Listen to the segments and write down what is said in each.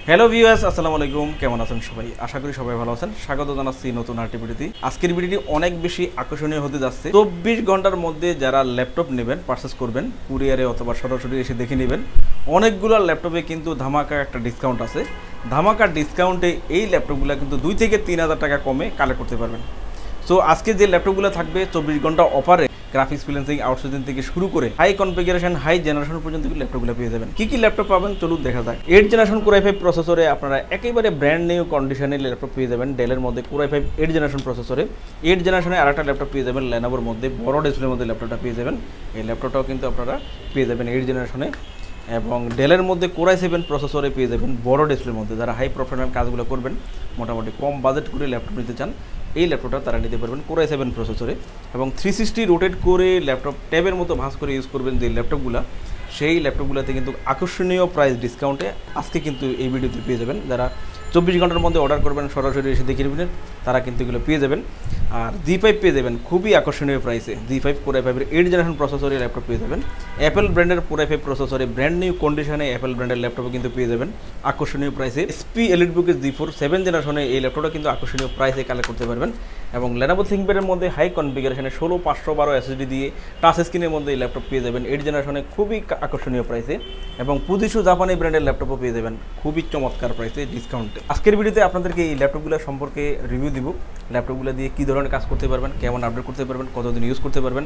Hello viewers, আসসালামু আলাইকুম। কেমন আছেন সবাই? আশা করি সবাই ভালো আছেন। স্বাগত জানাচ্ছি নতুন আরেকটি ভিডিওতে। আজকের ভিডিওটি অনেক বেশি আকর্ষণীয় হতে যাচ্ছে। 24 ঘন্টার মধ্যে যারা ল্যাপটপ নেবেন, পারচেস করবেন, কুরিয়ারে অথবা সরাসরি এসে দেখে নেবেন, অনেকগুলো ল্যাপটপে কিন্তু ধামাকা একটা ডিসকাউন্ট আছে। ধামাকা ডিসকাউন্টে এই ল্যাপটপগুলো কিন্তু 2 থেকে 3,000 টাকা কমে কালেক্ট করতে পারবেন। সো আজকে যে ল্যাপটপগুলো থাকবে 24 ঘন্টা অফারে গ্রাফিক্স ফ্রিল্যান্সিং আউটসোর্সিং থেকে শুরু করে হাই কনফিগারেশন হাই জেনারেশন পর্যন্ত ল্যাপটপগুলো পেয়ে যাবেন। কি ল্যাপটপ পাবেন চলুন দেখা যাক। 8 জেনারেশন Core i5 প্রসেসরে আপনারা একেবারে ব্র্যান্ড নিউ কন্ডিশনে ল্যাপটপ পেয়ে যাবেন। ডেলের মধ্যে Core i5 8 জেনারেশন প্রসেসরে 8 জেনারেশনে আরেকটা ল্যাপটপ পেয়ে যাবেন। লেনোভোর মধ্যে বড় ডিসপ্লের মধ্যে ল্যাপটপটা পেয়ে যাবেন। এই ল্যাপটপটাও কিন্তু আপনারা পেয়ে যাবেন 8 জেনারেশনে। এবং ডেলের মধ্যে Core i7 প্রসেসরে পেয়ে যাবেন বড় ডিসপ্লের মধ্যে। যারা হাই প্রফেশনাল কাজগুলো করবেন, মোটামুটি কম বাজেট করে ল্যাপটপ নিতে চান, এই ল্যাপটপটা তারা নিতে পারবেন Core i7 প্রসেসরে। এবং 360 রোটেট করে ল্যাপটপ ট্যাবের মতো ভাঁজ করে ইউজ করবেন যে ল্যাপটপগুলো, সেই ল্যাপটপগুলোতে কিন্তু আকর্ষণীয় প্রাইস ডিসকাউন্টে আজকে কিন্তু এই ভিডিওতে পেয়ে যাবেন। যারা 24 ঘন্টার মধ্যে অর্ডার করবেন, সরাসরি এসে দেখে নেবেন, তারা কিন্তু এগুলো পেয়ে যাবেন। আর G5 পেয়ে যাবেন খুবই আকর্ষণীয় প্রাইসে। G5 Core i5 এর 8 জেনারেশন প্রসেসরে ল্যাপটপ পেয়ে যাবেন। অ্যাপেল ব্র্যান্ডের Core i5 প্রসেসরে ব্র্যান্ড নিউ কন্ডিশনে অ্যাপেল ব্র্যান্ডের ল্যাপটপও কিন্তু পেয়ে যাবেন আকর্ষণীয় প্রাইসে। SP EliteBook G4 7 জেনারেশনে এই ল্যাপটপটা কিন্তু আকর্ষণীয় প্রাইসে কালেক্ট করতে পারবেন। এবং Lenovo ThinkPad-এর মধ্যে হাই কনফিগারেশনে 16512 SSD দিয়ে টাচ স্ক্রিনের মধ্যে এই ল্যাপটপ পেয়ে যাবেন 8 জেনারেশনে খুবই আকর্ষণীয় প্রাইসে। এবং Fujitsu জাপানি ব্র্যান্ডের ল্যাপটপও পেয়ে যাবেন খুবই চমৎকার প্রাইসে ডিসকাউন্টে। আজকের ভিডিওতে আপনাদেরকে এই ল্যাপটপগুলো সম্পর্কে রিভিউ দিব। ল্যাপটপগুলো দিয়ে কী ধরনের কাজ করতে পারবেন, কেমন আপডেট করতে পারবেন, কতদিন ইউজ করতে পারবেন,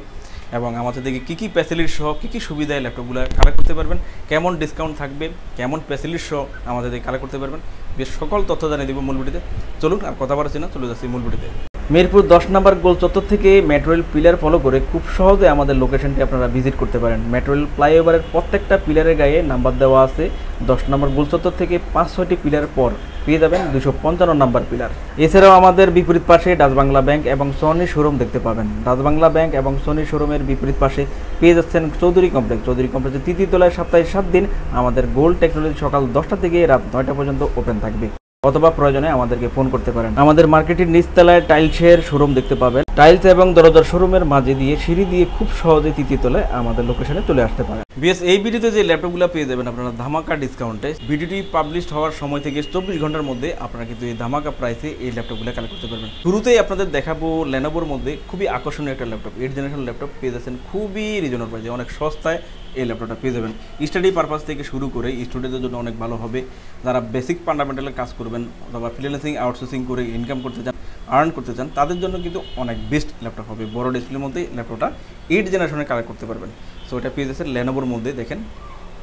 এবং আমাদের থেকে কী কী ফ্যাসিলিটি সহ কী কী সুবিধায় ল্যাপটপগুলো কালেক্ট করতে পারবেন, কেমন ডিসকাউন্ট থাকবে, কেমন ফ্যাসিলিটি সহ আমাদের থেকে কালেক্ট করতে পারবেন, বেশ সকল তথ্য জানিয়ে দেবো মূল ভিডিওতে। চলুন আর কথা বাড়াচ্ছি না, চলে যাচ্ছি মূল ভিডিওতে। মিরপুর 10 নম্বর গোল চত্বর থেকে মেট্রো রেল পিলার ফলো করে খুব সহজে আমাদের লোকেশনটি আপনারা ভিজিট করতে পারেন। মেট্রো রেল ফ্লাইওভারের প্রত্যেকটা পিলারের গায়ে নাম্বার দেওয়া আছে। 10 নম্বর গোল চত্বর থেকে 5-6টি পিলার পর পেয়ে যাবেন 255 নম্বর পিলার। এছাড়াও আমাদের বিপরীত পাশে ডাচ বাংলা ব্যাংক এবং সনি শোরুম দেখতে পাবেন। ডাচ বাংলা ব্যাংক এবং সনি শোরুমের বিপরীত পাশে পেয়ে যাচ্ছেন চৌধুরী কমপ্লেক্স। চৌধুরী কমপ্লেক্সের 3য় তলায় সপ্তাহে 7 দিন আমাদের গোল্ড টেকনোলজি সকাল 10টা থেকে রাত 9টা পর্যন্ত ওপেন থাকবে, অথবা প্রয়োজনে আমাদেরকে ফোন করতে পারেন। আমাদের মার্কেটের নিচতলায় টাইলসের শোরুম দেখতে পাবেন। টাইলস এবং দরজার শোরুমের মাঝে দিয়ে সিঁড়ি দিয়ে খুব সহজে 3য় তলায় আমাদের লোকেশনে চলে আসতে পারেন। বিএস এই ভিডিওতে যে ল্যাপটপগুলো পেয়ে যাবেন আপনারা ধামাকা ডিসকাউন্টে। ভিডিওটি পাবলিশ হওয়ার সময় থেকে 24 ঘন্টার মধ্যে আপনারা কিন্তু এই ধামাকা প্রাইসে এই ল্যাপটপগুলো কালেক্ট করতে পারবেন। শুরুতেই আপনাদের দেখাবো লেনোভোর মধ্যে খুবই আকর্ষণীয় একটা ল্যাপটপ। 8 জেনারেশন ল্যাপটপ পেয়ে যাচ্ছেন খুবই রিজনেবল প্রাইসে, অনেক সস্তায় এই ল্যাপটপটা পেয়ে যাবেন। স্টাডি পারপাস থেকে শুরু করে স্টুডেন্টদের জন্য অনেক ভালো হবে। যারা বেসিক ফান্ডামেন্টালের কাজ করবেন অথবা ফ্রিল্যান্সিং আউটসোর্সিং করে ইনকাম করতে চান, আর্ন করতে চান, তাদের জন্য কিন্তু অনেক বেস্ট ল্যাপটপ হবে। বড় ডিসপ্লের মধ্যে ল্যাপটপটা 8 জেনারেশনে কালেক্ট করতে পারবেন। সো এটা পেয়ে যাচ্ছেন লেনোভোর মধ্যে, দেখেন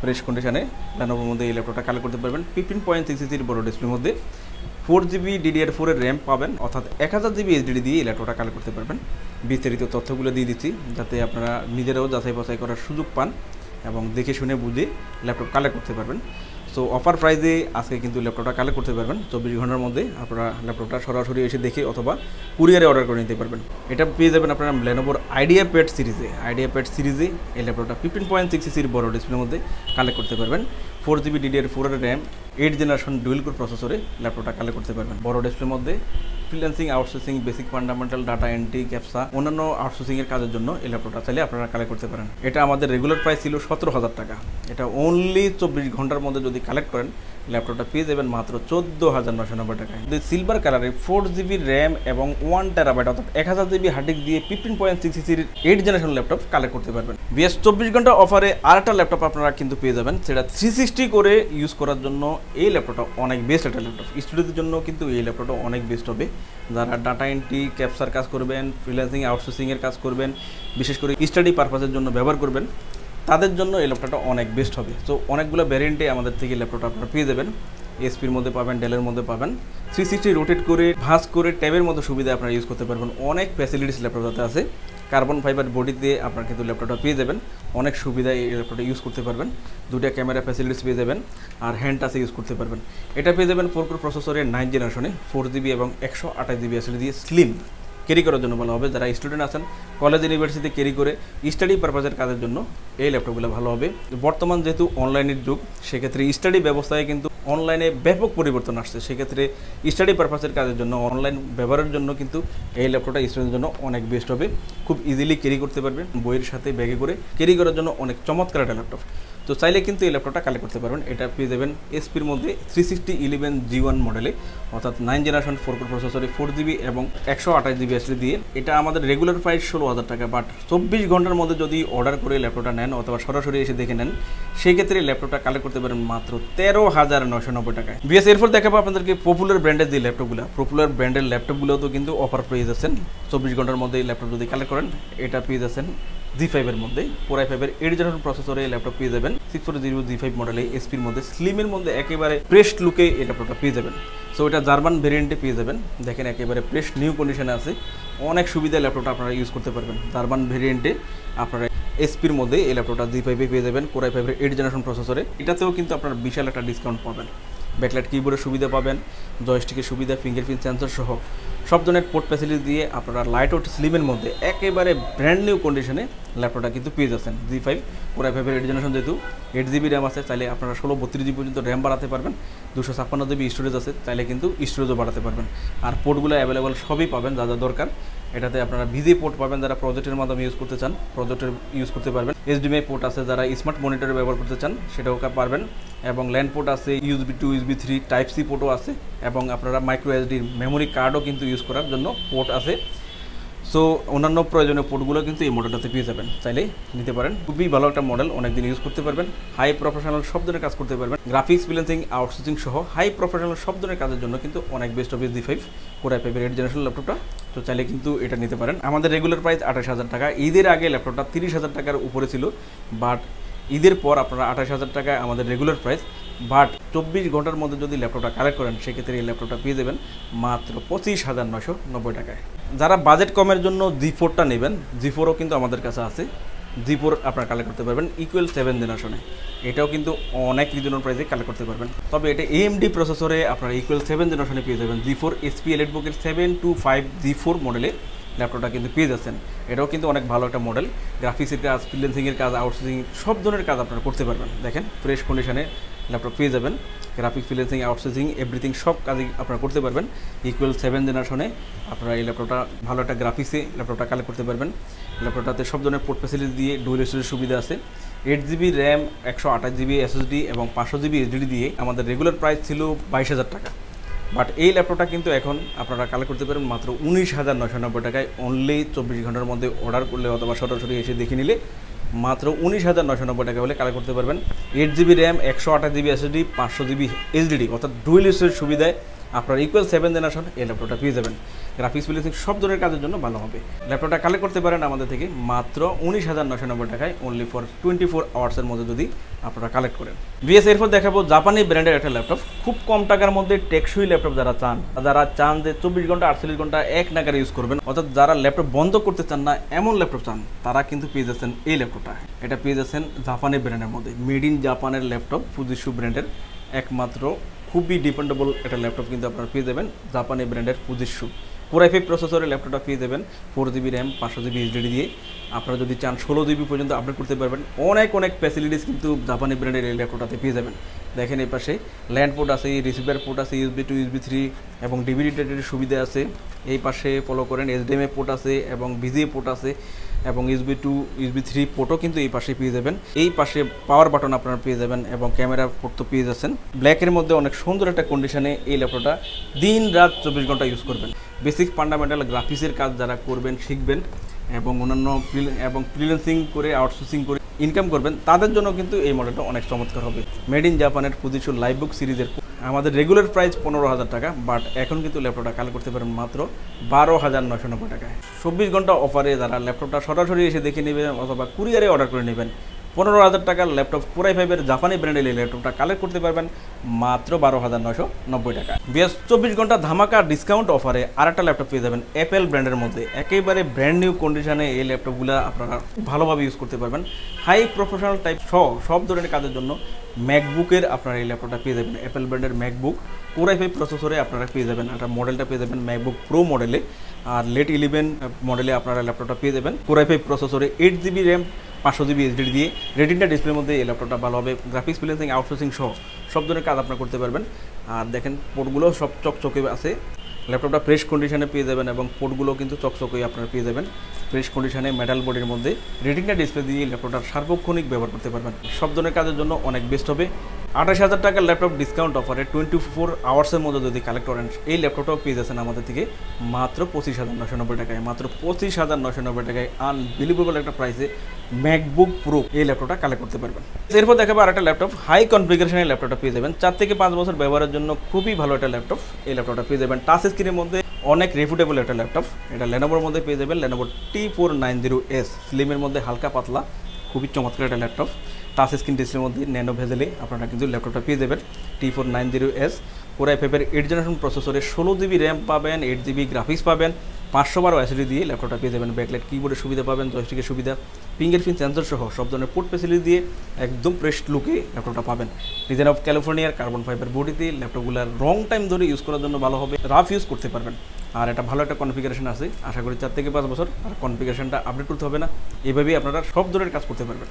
ফ্রেশ কন্ডিশনে লেনোভোর মধ্যে এই ল্যাপটপটা কালেক্ট করতে পারবেন। 15.6 ইঞ্চির বড় ডিসপ্লের মধ্যে 4GB DDR4 এর র্যাম পাবেন, অর্থাৎ 1000GB SSD দিয়ে এই ল্যাপটপটা কালেক্ট করতে পারবেন। বিস্তারিত তথ্যগুলো দিয়ে দিচ্ছি যাতে আপনারা নিজেরাও যাচাই বাছাই করার সুযোগ পান এবং দেখে শুনে বুঝে ল্যাপটপ কালেক্ট করতে পারবেন। সো অফার প্রাইসে আজকে কিন্তু ল্যাপটপটা কালেক্ট করতে পারবেন। 24 ঘন্টার মধ্যে আপনারা ল্যাপটপটা সরাসরি এসে দেখে অথবা কুরিয়ারে অর্ডার করে নিতে পারবেন। এটা পেয়ে যাবেন আপনারা লেনোভোর আইডিয়াপ্যাড সিরিজে। আইডিয়াপ্যাড সিরিজে এই ল্যাপটপটা 15.6 ইঞ্চির বড় ডিসপ্লের মধ্যে কালেক্ট করতে পারবেন। 4GB DDR4 এর র্যাম, 8 জেনারেশন ডুয়েল কোর প্রসেসরে ল্যাপটপটা কালেক্ট করতে পারবেন। বড় ডিসপ্লের মধ্যে freelancing outsourcing basic fundamental data entry ক্যাপসা অন্যান্য আউটসোর্সিংয়ের কাজের জন্য এই ল্যাপটপটা চাইলে আপনারা কালেক্ট করতে পারেন। এটা আমাদের রেগুলার প্রাইস ছিল 17,000 টাকা। এটা অনলি 24 ঘন্টার মধ্যে যদি কালেক্ট করেন ল্যাপটপটা পেয়ে যাবেন মাত্র 14,990 টাকায়। সিলভার কালারে 4GB র্যাম এবং 1TB অর্থাৎ 1000GB হার্ড ডিস্ক দিয়ে 15.6 ইঞ্চির 8 জেনারেশন ল্যাপটপ কালেক্ট করতে পারবেন। বিএস 24 ঘন্টা অফারে আরেকটা ল্যাপটপ আপনারা কিন্তু পেয়ে যাবেন, সেটা 360 করে ইউজ করার জন্য এই ল্যাপটপটা অনেক বেস্ট একটা ল্যাপটপ। স্টুডেন্টদের জন্য কিন্তু এই ল্যাপটপটা অনেক বেস্ট হবে। যারা ডাটা এন্ট্রি ক্যাপচার কাজ করবেন, ফ্রিল্যান্সিং আউটসোর্সিংয়ের কাজ করবেন, বিশেষ করে স্টাডি পারপাসের জন্য ব্যবহার করবেন, তাদের জন্য এই ল্যাপটপটা অনেক বেস্ট হবে। সো অনেকগুলো ভ্যারিয়েন্টে আমাদের থেকে ল্যাপটপটা আপনারা পেয়ে যাবেন। এসপির মধ্যে পাবেন, ডেলের মধ্যে পাবেন। 360 রোটেট করে ভাঁজ করে ট্যাবের মতো সুবিধা আপনারা ইউজ করতে পারবেন। অনেক ফ্যাসিলিটিস ল্যাপটপটাতে আছে। কার্বন ফাইবার বডিতে আপনারা কিন্তু ল্যাপটপটা পেয়ে যাবেন, অনেক সুবিধা এই ল্যাপটপটা ইউজ করতে পারবেন। 2টা ক্যামেরা ফ্যাসিলিটিস পেয়ে যাবেন আর হ্যান্ড টাচে ইউজ করতে পারবেন। এটা পেয়ে যাবেন 4 কোর প্রসেসরের 9 জেনারেশনে 4GB এবং 128GB SSD দিয়ে স্লিম ক্যারি করার জন্য ভালো হবে। যারা স্টুডেন্ট আছেন কলেজ ইউনিভার্সিটিতে ক্যারি করে স্টাডি পারপাসের কাজের জন্য এই ল্যাপটপগুলো ভালো হবে। বর্তমান যেহেতু অনলাইনের যুগ, সেক্ষেত্রে স্টাডি ব্যবস্থায় কিন্তু অনলাইনে ব্যাপক পরিবর্তন আসছে। সেক্ষেত্রে স্টাডি পারপাসের কাজের জন্য, অনলাইন ব্যবহারের জন্য কিন্তু এই ল্যাপটপটা স্টুডেন্টের জন্য অনেক বেস্ট হবে। খুব ইজিলি ক্যারি করতে পারবেন, বইয়ের সাথে ব্যাগে করে ক্যারি করার জন্য অনেক চমৎকার একটা ল্যাপটপ। তো চাইলে কিন্তু এই ল্যাপটপটা কালেক্ট করতে পারবেন। এটা পেয়ে যাবেন এসপির মধ্যে 36011G1 মডেলে, অর্থাৎ 9 জেনারেশন 4 কোর প্রসেসরে 4GB এবং 128GB এসএসডি দিয়ে। এটা আমাদের রেগুলার প্রাইস 16,000 টাকা, বাট 24 ঘন্টার মধ্যে যদি অর্ডার করে ল্যাপটপটা নেন অথবা সরাসরি এসে দেখে নেন, সেই ক্ষেত্রে ল্যাপটপটা কালেক্ট করতে পারেন মাত্র 13,990 টাকায়। বিএস এরপর দেখাবো আপনাদেরকে পপুলার ব্র্যান্ডের যে ল্যাপটপগুলো। পপুলার ব্র্যান্ডের ল্যাপটপগুলো তো কিন্তু অফার পেয়ে যাচ্ছেন। 24 ঘন্টার মধ্যে এই ল্যাপটপ যদি কালেক্ট করেন, এটা পেয়ে যাচ্ছেন G5 এর মধ্যে, Core i5 এর 8 জেনারেশন প্রসেসরে ল্যাপটপ পেয়ে যাবেন 640 G5 মডেলে, এসপির মধ্যে স্লিমের মধ্যে একেবারে প্রেস্ট লুকে এই ল্যাপটপটা পেয়ে যাবেন। সো এটা জার্মান ভেরিয়েন্টে পেয়ে যাবেন। দেখেন একেবারে প্রেস্ট নিউ কন্ডিশনে আছে, অনেক সুবিধা ল্যাপটপটা আপনারা ইউজ করতে পারবেন। জার্মান ভেরিয়েন্টে আপনারা এসপির মধ্যে এই ল্যাপটপটা G5 পেয়ে যাবেন Core i5 এর 8 জেনারেশন প্রসেসরে। এটাতেও কিন্তু আপনারা বিশাল একটা ডিসকাউন্ট পাবেন। ব্যাকলাইট কিবোর্ডের সুবিধা পাবেন, জয়স্টিকের সুবিধা, ফিঙ্গারপ্রিন্ট সেন্সর সহ সব ধরনের পোর্ট ফ্যাসিলিটি দিয়ে আপনারা লাইট আউট স্লিমের মধ্যে একেবারে ব্র্যান্ড নিউ কন্ডিশনে ল্যাপটপটা কিন্তু পেয়ে যাচ্ছেন। G5 Core i5 এর 8 জেনারেশন, যেহেতু 8GB র্যাম আছে, চাইলে আপনারা 16-32GB পর্যন্ত র্যাম বাড়াতে পারবেন। 256GB স্টোরেজ আছে, চাইলে কিন্তু স্টোরেজও বাড়াতে পারবেন। আর পোর্টগুলো অ্যাভেলেবল সবই পাবেন যা যা দরকার। এটাতে আপনারা ভিজি পোর্ট পাবেন, যারা প্রজেক্টের মাধ্যমে ইউজ করতে চান প্রজেক্টের ইউজ করতে পারবেন। HDMI পোর্ট আছে, যারা স্মার্ট মনিটরে ব্যবহার করতে চান সেটাও পারবেন। এবং ল্যান্ড পোর্ট আছে, USB 2, USB 3, Type-C পোর্টও আছে, এবং আপনারা মাইক্রো এসডি মেমোরি কার্ডও কিন্তু ইউজ করার জন্য পোর্ট আছে। সো অন্যান্য প্রয়োজনীয় পোর্টগুলো কিন্তু এই মডেলটাতে পেয়ে যাবেন, চাইলে নিতে পারেন। খুবই ভালো একটা মডেল, অনেকদিন ইউজ করতে পারবেন। হাই প্রফেশনাল সব ধরনের কাজ করতে পারবেন, গ্রাফিক্স, ফ্রিল্যান্সিং, আউটসোর্সিং সহ হাই প্রফেশনাল সব ধরনের কাজের জন্য কিন্তু অনেক বেস্ট হবে G5 Core i5 এর 8 জেনারেশন ল্যাপটপটা। তো চাইলে কিন্তু এটা নিতে পারেন। আমাদের রেগুলার প্রাইস 28,000 টাকা। ঈদের আগে ল্যাপটপটা 30,000 টাকার উপরে ছিল, বাট ঈদের পর আপনারা 28,000 টাকায় আমাদের রেগুলার প্রাইস। বাট 24 ঘন্টার মধ্যে যদি ল্যাপটপটা কালেক্ট করেন, সেক্ষেত্রে এই ল্যাপটপটা পেয়ে যাবেন মাত্র 25,990 টাকায়। যারা বাজেট কমের জন্য G4টা নেবেন, G4ও কিন্তু আমাদের কাছে আছে। G4 আপনারা কালেক্ট করতে পারবেন ইকুয়াল 7 জেনারেশনে। এটাও কিন্তু অনেক রিজনেবল প্রাইসে কালেক্ট করতে পারবেন। তবে এটা AMD প্রসেসরে আপনারা ইকুয়াল 7 জেনারেশনে পেয়ে যাবেন। G4 HP এলিটবুকের 725G4 মডেলে ল্যাপটপটা কিন্তু পেয়ে যাচ্ছেন। এটাও কিন্তু অনেক ভালো একটা মডেল। গ্রাফিক্সের কাজ, ফ্রিল্যান্সিংয়ের কাজ, আউটসোর্সিং সব ধরনের কাজ আপনারা করতে পারবেন। দেখেন ফ্রেশ কন্ডিশনে ল্যাপটপ পেয়ে যাবেন। গ্রাফিক্স, ফ্রিল্যান্সিং, আউটসোর্সিং এভরিথিং সব কাজই আপনারা করতে পারবেন। ইকুয়াল 7 জেনারেশনে আপনারা এই ল্যাপটপটা ভালো একটা গ্রাফিক্সে ল্যাপটপটা কালেক্ট করতে পারবেন। ল্যাপটপটাতে সব ধরনের পোর্ট ফ্যাসিলিটি দিয়ে ডুয়াল স্টোরেজ সুবিধা আছে। 8GB র্যাম, 128GB এসএসডি এবং 500GB এসডিডি দিয়ে আমাদের রেগুলার প্রাইস ছিল 22,000 টাকা। বাট এই ল্যাপটপটা কিন্তু এখন আপনারা কালেক্ট করতে পারেন মাত্র 19,990 টাকায়। অনলি 24 ঘন্টার মধ্যে অর্ডার করলে অথবা সরাসরি এসে দেখে নিলে মাত্র 19,990 টাকা হলে কালেক্ট করতে পারবেন। 8GB RAM, 128GB SSD, 500GB SDD অর্থাৎ ডুয়াল স্টোরেজ সুবিধায় আপনার ইকুয়াল 7 জেনারেশন এই ল্যাপটপটা পেয়ে যাবেন। গ্রাফিক্স, ফ্রিল্যান্সিং সব ধরনের কাজের জন্য ভালো হবে। ল্যাপটপটা কালেক্ট করতে পারেন আমাদের থেকে মাত্র 19,990 টাকায়, অনলি ফর 24 আওয়ার্সের মধ্যে যদি আপনারা কালেক্ট করেন। বিএস এরপর দেখাবো জাপানি ব্র্যান্ডের একটা ল্যাপটপ, খুব কম টাকার মধ্যে টেকসই ল্যাপটপ। যারা চান যে 24 ঘন্টা 48 ঘন্টা এক নাগারে ইউজ করবেন, অর্থাৎ যারা ল্যাপটপ বন্ধ করতে চান না এমন ল্যাপটপ চান, তারা কিন্তু পেয়ে যাচ্ছেন এই ল্যাপটপটা। এটা পেয়ে যাচ্ছেন জাপানি ব্র্যান্ডের মধ্যে, মেড ইন জাপানের ল্যাপটপ, ফুজিশু ব্র্যান্ডের একমাত্র খুবই ডিপেন্ডেবল একটা ল্যাপটপ কিন্তু আপনারা পেয়ে যাবেন জাপানি ব্র্যান্ডের ফুজিশু। Core i5 প্রসেসরের ল্যাপটপটা পেয়ে যাবেন 4GB র্যাম, 500GB এসডিডি দিয়ে। আপনারা যদি চান 16GB পর্যন্ত আপডেট করতে পারবেন। অনেক ফ্যাসিলিটিস কিন্তু জাপানি ব্র্যান্ডের এই ল্যাপটপটাতে পেয়ে যাবেন। দেখেন এই পাশে ল্যান্ড পোর্ট আছে, রিসিভার পোর্ট আছে, USB 2, USB 3 এবং ডিভিডি রাইটারের সুবিধা আছে। এই পাশে ফলো করেন HDMI পোর্ট আছে এবং VGA পোর্ট আছে এবং USB 2, USB 3 পোর্টও কিন্তু এই পাশে পেয়ে যাবেন। এই পাশে পাওয়ার বাটন আপনারা পেয়ে যাবেন এবং ক্যামেরা পোর্ট তো পেয়ে যাচ্ছেন। ব্ল্যাকের মধ্যে অনেক সুন্দর একটা কন্ডিশনে এই ল্যাপটপটা দিন রাত 24 ঘন্টা ইউজ করবেন। বেসিক ফান্ডামেন্টাল গ্রাফিক্সের কাজ যারা করবেন, শিখবেন এবং অন্যান্য ফ্রিল্যান্সিং করে, আউটসোর্সিং করে ইনকাম করবেন, তাদের জন্য কিন্তু এই মডেলটা অনেক চমৎকার হবে। মেড ইন জাপানের ফুজিশু লাইভবুক সিরিজের আমাদের রেগুলার প্রাইস 15,000 টাকা, বাট এখন কিন্তু ল্যাপটপটা কালেক্ট করতে পারেন মাত্র 12,990 টাকায়। 24 ঘন্টা অফারে যারা ল্যাপটপটা সরাসরি এসে দেখে নেবেন অথবা কুরিয়ারে অর্ডার করে নেবেন, 15,000 টাকার ল্যাপটপ Core i5 এর জাপানি ব্র্যান্ডের এই ল্যাপটপটা কালেক্ট করতে পারবেন মাত্র 12,990 টাকা। বেশ 24 ঘন্টা ধামাকা ডিসকাউন্ট অফারে আরেকটা ল্যাপটপ পেয়ে যাবেন অ্যাপেল ব্র্যান্ডের মধ্যে। একেবারে ব্র্যান্ড নিউ কন্ডিশনে এই ল্যাপটপগুলো আপনারা ভালোভাবে ইউজ করতে পারবেন। হাই প্রফেশনাল টাইপ সব ধরনের কাজের জন্য ম্যাকবুকের আপনারা এই ল্যাপটপটা পেয়ে যাবেন। অ্যাপেল ব্র্যান্ডের ম্যাকবুক Core i5 প্রসেসরে আপনারা পেয়ে যাবেন। একটা মডেলটা পেয়ে যাবেন ম্যাকবুক প্রো মডেলে, আর লেট 11 মডেলে আপনারা ল্যাপটপটা পেয়ে যাবেন Core i5 প্রসেসরে 8GB র্যাম, 500GB এসডিডি দিয়ে। রেটিনা ডিসপ্লের মধ্যে এই ল্যাপটপটা ভালো হবে। গ্রাফিক্স, ফ্রিল্যান্সিং, আউটসোর্সিং সহ সব ধরনের কাজ আপনারা করতে পারবেন। আর দেখেন পোর্টগুলো সব চকচকে আছে, ল্যাপটপটা ফ্রেশ কন্ডিশনে পেয়ে যাবেন এবং পোর্টগুলো কিন্তু চকচকে আপনারা পেয়ে যাবেন ফ্রেশ কন্ডিশনে মেটাল বডির মধ্যে। রেটিনা ডিসপ্লে দিয়ে ল্যাপটপটার সার্বক্ষণিক ব্যবহার করতে পারবেন, সব ধরনের কাজের জন্য অনেক বেস্ট হবে। 28,000 টাকার ল্যাপটপ ডিসকাউন্ট অফারে 24 আওয়ার্সের মধ্যে যদি কালেক্ট করেন এই ল্যাপটপটাও পেয়ে যাচ্ছেন আমাদের থেকে মাত্র 25,990 টাকায়। মাত্র 25,990 টাকায় আনবিলিভেবল একটা প্রাইসে ম্যাকবুক প্রো এই ল্যাপটপটা কালেক্ট করতে পারবেন। এরপর দেখাবো আরেকটা ল্যাপটপ, হাই কনফিগারেশনের ল্যাপটপটা পেয়ে যাবেন। 4 থেকে 5 বছর ব্যবহারের জন্য খুবই ভালো একটা ল্যাপটপ। এই ল্যাপটপটা পেয়ে যাবেন টাচ স্ক্রিনের মধ্যে, অনেক রেপুটেবল একটা ল্যাপটপ। এটা লেনোভোর মধ্যে পেয়ে যাবেন, লেনোভো T490S স্লিমের মধ্যে হালকা পাতলা, খুবই চমৎকার একটা ল্যাপটপ। টাচ স্ক্রিন ডিসপ্লের মধ্যে ন্যানো ভেজেলে আপনারা কিন্তু ল্যাপটপটা পেয়ে যাবেন। T490S কোর i5-এর 8 জেনারেশন প্রসেসরে 16 জিবি র্যাম পাবেন, 8 জিবি গ্রাফিক্স পাবেন, 512 এসএসডি দিয়ে ল্যাপটপটা পেয়ে যাবেন। ব্যাকলাইট কিবোর্ডের সুবিধা পাবেন, জয়স্টিকের সুবিধা, ফিঙ্গারপ্রিন্ট সেন্সর সহ সব ধরনের পোর্ট ফ্যাসিলিটি দিয়ে একদম প্রেস্ট লুকে ল্যাপটপটা পাবেন। ডিজাইন অফ ক্যালিফোর্নিয়ার কার্বন ফাইবার বডিতে ল্যাপটপগুলো লং টাইম ধরে ইউজ করার জন্য ভালো হবে, রাফ ইউজ করতে পারবেন। আর এটা ভালো একটা কনফিগারেশন আছে, আশা করি 4 থেকে 5 বছর আর কনফিগারেশনটা আপডেট করতে হবে না, এভাবেই আপনারা সব ধরনের কাজ করতে পারবেন।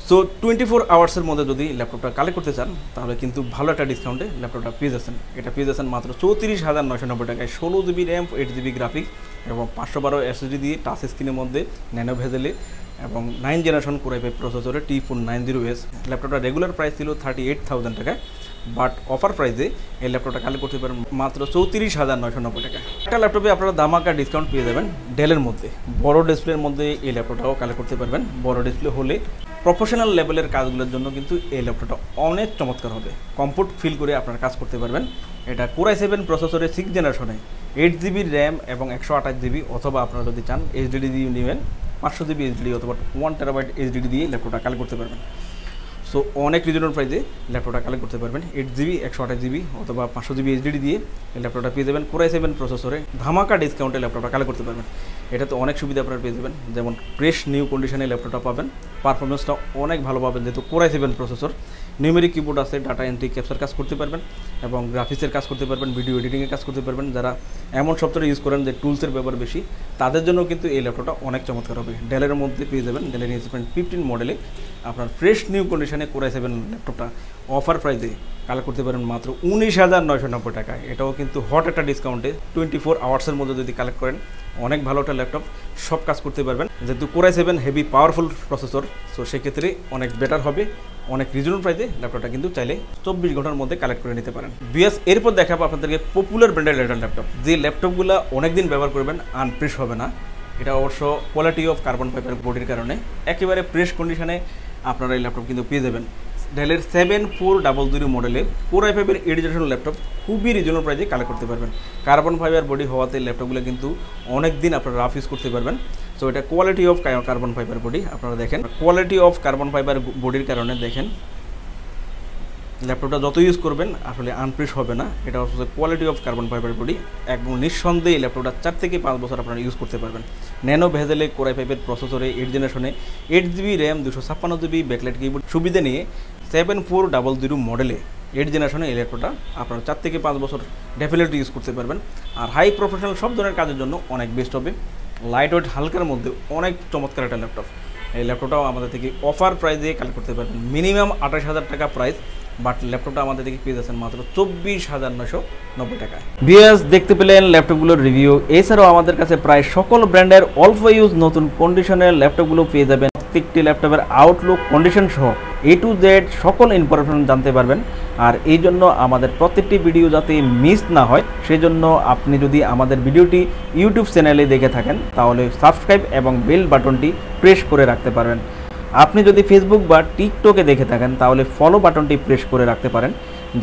সো 24 আওয়ার্সের মধ্যে যদি ল্যাপটপটা কালেক্ট করতে চান তাহলে কিন্তু ভালো একটা ডিসকাউন্টে ল্যাপটপটা পেয়ে যাচ্ছেন। এটা পেয়ে যাচ্ছেন মাত্র 34,990 টাকায়, 16 জিবি র্যাম, 8 জিবি গ্রাফিক্স এবং 512 এসএসডি দিয়ে টাচ স্ক্রিনের মধ্যে ন্যানো ভেজেলে এবং 9 জেনারেশন কোর i5 প্রসেসরে T490S। ল্যাপটপটা রেগুলার প্রাইস ছিল 38,000 টাকায়, বাট অফার প্রাইসে এই ল্যাপটপটা কালেক্ট করতে পারেন মাত্র 34,990 টাকা। একটা ল্যাপটপে আপনারা ধামাকা ডিসকাউন্ট পেয়ে যাবেন ডেলের মধ্যে, বড় ডিসপ্লের মধ্যে এই ল্যাপটপটাও কালেক্ট করতে পারবেন। বড় ডিসপ্লে হলে প্রফেশনাল লেভেলের কাজগুলোর জন্য কিন্তু এই ল্যাপটপটা অনেক চমৎকার হবে, কমফোর্ট ফিল করে আপনারা কাজ করতে পারবেন। এটা কোর i7 প্রসেসরে 6 জেনারেশনে 8 জিবি র্যাম এবং 128 জিবি, অথবা আপনারা যদি চান এইচডিডি দিয়ে নেবেন 500 জিবি এইচডিডি অথবা 1 টেরাবাইট এইচডিডি দিয়ে ল্যাপটপটা কালেক্ট করতে পারবেন। সো অনেক রিজনেবল প্রাইসে ল্যাপটপটা কালেক্ট করতে পারবেন। 8 জিবি 128 জিবি অথবা 500 জিবি এইচডিডি দিয়ে এই ল্যাপটপটা পেয়ে যাবেন। কোর i7 প্রসেসরে ধামাকা ডিসকাউন্টে ল্যাপটপটা কালেক্ট করতে পারবেন। এটাতে অনেক সুবিধা আপনারা পেয়ে যাবেন, যেমন ফ্রেশ নিউ কন্ডিশনে ল্যাপটপটা পাবেন, পারফরমেন্সটা অনেক ভালো পাবেন যেহেতু core i7 processor. Numeric keyboard আছে, ডাটা এন্ট্রি ক্যাপচার কাজ করতে পারবেন এবং গ্রাফিক্সের কাজ করতে পারবেন, ভিডিও এডিটিংয়ের কাজ করতে পারবেন। যারা এমন সফটওয়্যার ইউজ করেন যে টুলসের ব্যবহার বেশি, তাদের জন্য কিন্তু এই ল্যাপটপটা অনেক চমৎকার হবে। ডেলের মধ্যে পেয়ে যাবেন, ডেলের ইনস্পিরেশন 15 মডেলে আপনার ফ্রেশ নিউ কন্ডিশনে কোর i7 ল্যাপটপটা অফার প্রাইসে কালেক্ট করতে পারেন মাত্র 19,990 টাকায়। এটাও কিন্তু হট একটা ডিসকাউন্টে 24 আওয়ার্সের মধ্যে যদি কালেক্ট করেন অনেক ভালো একটা ল্যাপটপ, সব কাজ করতে পারবেন। যেহেতু core i7 heavy powerful processor, so সেক্ষেত্রে অনেক বেটার হবে। অনেক রিজনেবল প্রাইসে ল্যাপটপটা কিন্তু চাইলে 24 ঘন্টার মধ্যে কালেক্ট করে নিতে পারেন। বিএস এরপর দেখাবো আপনাদেরকে পপুলার ব্র্যান্ডের ল্যাপটপ, যে ল্যাপটপগুলো অনেক দিন ব্যবহার করবেন, আনপ্রেস হবে না। এটা অবশ্য কোয়ালিটি অফ কার্বন ফাইবার বডির কারণে একেবারে ফ্রেশ কন্ডিশনে আপনারা এই ল্যাপটপ কিন্তু পেয়ে যাবেন। ডেলের 7400 মডেলে কোর i5-এর 8 জেনারেশন ল্যাপটপ খুবই রিজনেবল প্রাইসে কালেক্ট করতে পারবেন। কার্বন ফাইবার বডি হওয়াতে ল্যাপটপগুলো কিন্তু অনেক দিন আপনারা রাফ ইউজ করতে পারবেন। সো এটা quality of carbon fibre body, আপনারা দেখেন কোয়ালিটি অফ কার্বন ফাইবার বডির কারণে দেখেন ল্যাপটপটা যত ইউজ করবেন আসলে আনপ্রেস হবে না। এটা হচ্ছে quality of carbon fibre body, একদম নিঃসন্দেহে ল্যাপটপটা 4 থেকে 5 বছর আপনারা ইউজ করতে পারবেন। ন্যানো ভেজেলে কোর i5-এর প্রসেসরে 8 জেনারেশনে 8 GB RAM, 256 GB backlight keyboard সুবিধা নিয়ে 7400 মডেলে 8 জেনারেশনে এই ল্যাপটপটা আপনারা 4 থেকে 5 বছর ডেফিনেটলি ইউজ করতে পারবেন। আর হাই প্রফেশনাল সব ধরনের কাজের জন্য অনেক বেস্ট হবে। লাইট ওয়েট হালকার মধ্যে অনেক চমৎকার একটা ল্যাপটপ। এই ল্যাপটপটাও আমাদের থেকে অফার প্রাইসে কালেক্ট করতে পারবেন, মিনিমাম 28,000 টাকা প্রাইস, বাট ল্যাপটপটা আমাদের থেকে পেয়ে যাচ্ছেন মাত্র 24,990 টাকায়। ভিউয়ার্স দেখতে পেলেন ল্যাপটপগুলোর রিভিউ। এছাড়াও আমাদের কাছে প্রায় সকল ব্র্যান্ডের অল্প ইউজ নতুন কন্ডিশনের ল্যাপটপগুলো পেয়ে যাবেন। প্রত্যেকটি ল্যাপটপের আউটলুক, কন্ডিশন সহ A to Z সকল ইনফরমেশন জানতে পারবেন। আর এই জন্য আমাদের প্রত্যেকটি ভিডিও যাতে মিস না হয় সেজন্য আপনি যদি আমাদের ভিডিওটি ইউটিউব চ্যানেলে দেখে থাকেন তাহলে সাবস্ক্রাইব এবং বেল বাটনটি প্রেস করে রাখতে পারবেন। আপনি যদি ফেসবুক বা টিকটকে দেখে থাকেন তাহলে ফলো বাটনটি প্রেস করে রাখতে পারেন,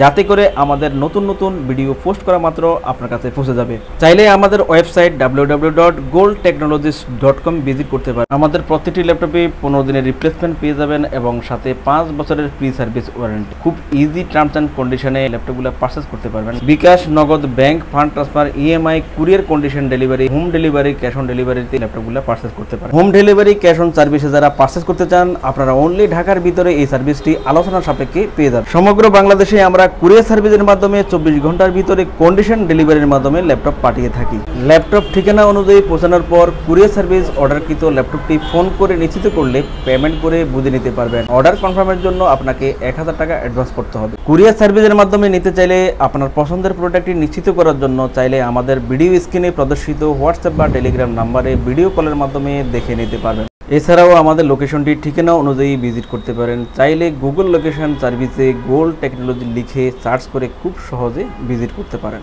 যাতে করে আমাদের নতুন নতুন ভিডিও পোস্ট করা মাত্র আপনার কাছে পৌঁছে যাবে। চাইলে আমাদের ওয়েবসাইট www.goldtechnologies.com ভিজিট করতে পারেন। আমাদের প্রত্যেকটি ল্যাপটপে 15 দিনের রিপ্লেসমেন্ট পেয়ে যাবেন এবং সাথে 5 বছরের ফ্রি সার্ভিস ওয়ারেন্টি। খুব ইজি টার্মস অ্যান্ড কন্ডিশনে ল্যাপটপগুলো পারচেস করতে পারবেন। বিকাশ, নগদ, bank, fund transfer, EMI, courier condition delivery, home delivery, cash on ডেলিভারিতে ল্যাপটপগুলো পারচেস করতে পারেন। হোম ডেলিভারি, ক্যাশ অন সার্ভিসে যারা পারচেস করতে চান আপনারা অনলি ঢাকার ভিতরে এই সার্ভিসটি আলোচনা সাপেক্ষে পেয়ে যাবেন। সমগ্র বাংলাদেশে আমরা কুরিয়ার সার্ভিসের মাধ্যমে 24 ঘন্টার ভিতরে কন্ডিশন ডেলিভারির মাধ্যমে ল্যাপটপ পাঠিয়ে থাকি। ল্যাপটপ ঠিকানা অনুযায়ী পৌঁছানোর পর কুরিয়ার সার্ভিস অর্ডারকৃত ল্যাপটপটি ফোন করে নিশ্চিত করলে পেমেন্ট করে বুঝে নিতে পারবেন। অর্ডার কনফার্মের জন্য আপনাকে 1000 টাকা অ্যাডভান্স করতে হবে। কুরিয়ার সার্ভিসের মাধ্যমে নিতে চাইলে আপনার পছন্দের প্রোডাক্টটি নিশ্চিত করার জন্য চাইলে আমাদের ভিডিও স্ক্রিনে প্রদর্শিত হোয়াটসঅ্যাপ বা টেলিগ্রাম নাম্বারে ভিডিও কলের মাধ্যমে দেখে নিতে পারবেন। এছাড়াও আমাদের লোকেশনটি ঠিকানা অনুযায়ী ভিজিট করতে পারেন। চাইলে গুগল লোকেশন সার্ভিসে গোল্ড টেকনোলজি লিখে সার্চ করে খুব সহজে ভিজিট করতে পারেন।